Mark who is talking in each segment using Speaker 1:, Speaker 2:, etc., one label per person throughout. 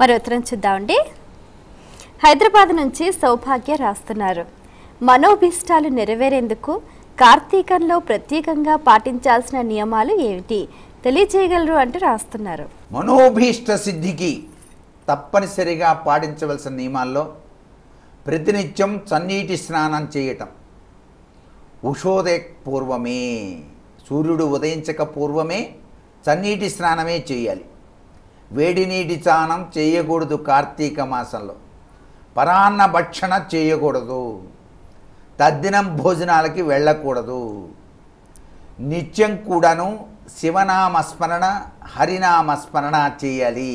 Speaker 1: మరి ఉత్తరం చూద్దామండి. హైదరాబాద్ నుంచి సౌభాగ్య రాస్తున్నారు. మనోభీష్టాలు నెరవేరేందుకు కార్తీకంలో ప్రత్యేకంగా పాటించాల్సిన నియమాలు ఏమిటి తెలియజేయగలరు అంటూ రాస్తున్నారు.
Speaker 2: మనోభీష్ట సిద్ధికి తప్పనిసరిగా పాటించవలసిన నియమాల్లో ప్రతినిత్యం చన్నీటి స్నానం చేయటం, ఉషోదయ పూర్వమే, సూర్యుడు ఉదయించక పూర్వమే చన్నీటి స్నానమే చేయాలి. వేడి నీటి స్నానం చేయకూడదు. కార్తీక మాసంలో పరాన్న భక్షణ చేయకూడదు. తద్దినం భోజనాలకి వెళ్ళకూడదు. నిత్యం కూడాను శివనామస్మరణ, హరినామస్మరణ చేయాలి.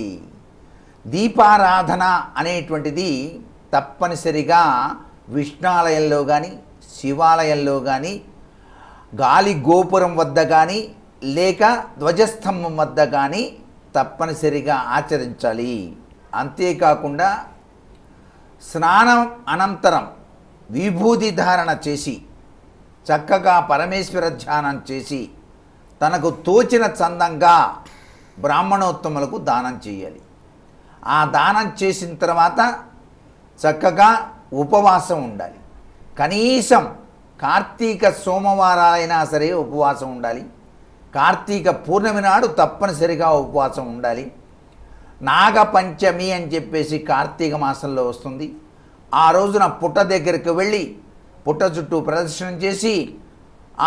Speaker 2: దీపారాధన అనేటువంటిది తప్పనిసరిగా విష్ణాలయంలో కానీ, శివాలయంలో కానీ, గాలి గోపురం వద్ద కానీ, లేక ధ్వజస్తంభం వద్ద కానీ తప్పనిసరిగా ఆచరించాలి. అంతేకాకుండా స్నానం అనంతరం విభూతి ధారణ చేసి చక్కగా పరమేశ్వర ధ్యానం చేసి తనకు తోచిన చందంగా బ్రాహ్మణోత్తములకు దానం చేయాలి. ఆ దానం చేసిన తర్వాత చక్కగా ఉపవాసం ఉండాలి. కనీసం కార్తీక సోమవారాలైనా సరే ఉపవాసం ఉండాలి. కార్తీక పూర్ణమి నాడు తప్పనిసరిగా ఉపవాసం ఉండాలి. నాగపంచమి అని చెప్పేసి కార్తీక మాసంలో వస్తుంది. ఆ రోజున పుట్ట దగ్గరికి వెళ్ళి పుట్ట చుట్టూ ప్రదర్శనం చేసి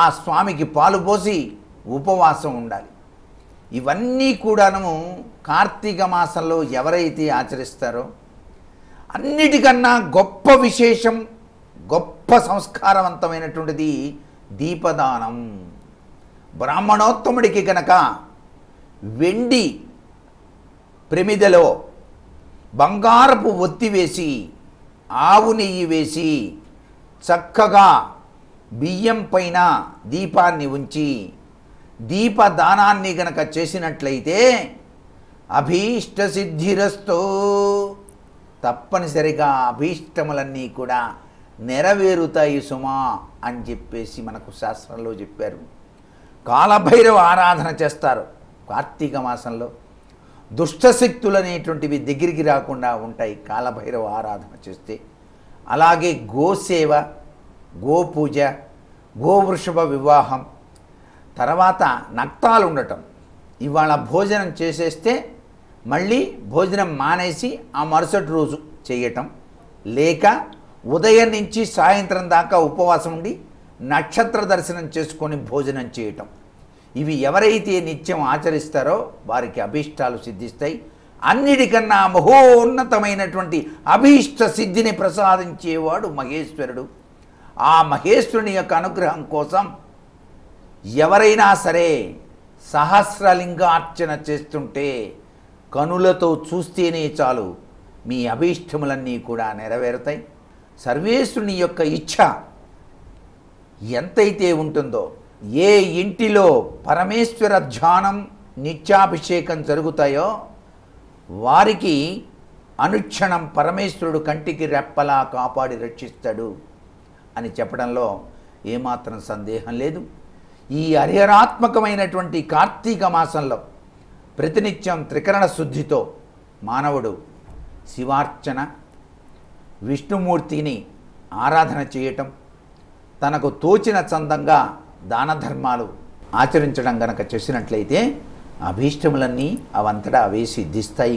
Speaker 2: ఆ స్వామికి పాలు పోసి ఉపవాసం ఉండాలి. ఇవన్నీ కూడాను కార్తీక మాసంలో ఎవరైతే ఆచరిస్తారో అన్నిటికన్నా గొప్ప విశేషం, గొప్ప సంస్కారవంతమైనటువంటిది దీపదానం. బ్రాహ్మణోత్తముడికి కనుక వెండి ప్రమిదలో బంగారపు ఒత్తి వేసి, ఆవు నెయ్యి వేసి, చక్కగా బియ్యం పైన దీపాన్ని ఉంచి దీపదానాన్ని గనక చేసినట్లయితే అభీష్ట సిద్ధిరస్తో, తప్పనిసరిగా అభీష్టములన్నీ కూడా నెరవేరుతాయి సుమా అని చెప్పేసి మనకు శాస్త్రంలో చెప్పారు. కాలభైరవ ఆరాధన చేస్తారు కార్తీక మాసంలో. దుష్టశక్తులు అనేటువంటివి దగ్గరికి రాకుండా ఉంటాయి కాలభైరవ ఆరాధన చేస్తే. అలాగే గోసేవ, గోపూజ, గోవృషభ వివాహం, తర్వాత నక్తాలు ఉండటం. ఇవాళ భోజనం చేసేస్తే మళ్ళీ భోజనం మానేసి ఆ మరుసటి రోజు చేయటం, లేక ఉదయం నుంచి సాయంత్రం దాకా ఉపవాసం ఉండి నక్షత్ర దర్శనం చేసుకొని భోజనం చేయటం. ఇవి ఎవరైతే నిత్యం ఆచరిస్తారో వారికి అభీష్టాలు సిద్ధిస్తాయి. అన్నిటికన్నా మహోన్నతమైనటువంటి అభీష్ట సిద్ధిని ప్రసాదించేవాడు మహేశ్వరుడు. ఆ మహేశ్వరుని యొక్క అనుగ్రహం కోసం ఎవరైనా సరే సహస్రలింగార్చన చేస్తుంటే కనులతో చూస్తేనే చాలు మీ అభీష్టములన్నీ కూడా నెరవేరుతాయి. సర్వేశ్వరుని యొక్క ఇచ్ఛ ఎంతైతే ఉంటుందో, ఏ ఇంటిలో పరమేశ్వర ధ్యానం, నిత్యాభిషేకం జరుగుతాయో వారికి అనుక్షణం పరమేశ్వరుడు కంటికి రెప్పలా కాపాడి రక్షిస్తాడు అని చెప్పడంలో ఏమాత్రం సందేహం లేదు. ఈ హరిహరాత్మకమైనటువంటి కార్తీక మాసంలో ప్రతినిత్యం త్రికరణ శుద్ధితో మానవుడు శివార్చన, విష్ణుమూర్తిని ఆరాధన చేయటం, తనకు తోచిన చందంగా దాన ధర్మాలు ఆచరించడం గనక చేసినట్లయితే అభీష్టములన్నీ అవంతటా అవే సిద్ధిస్తాయి.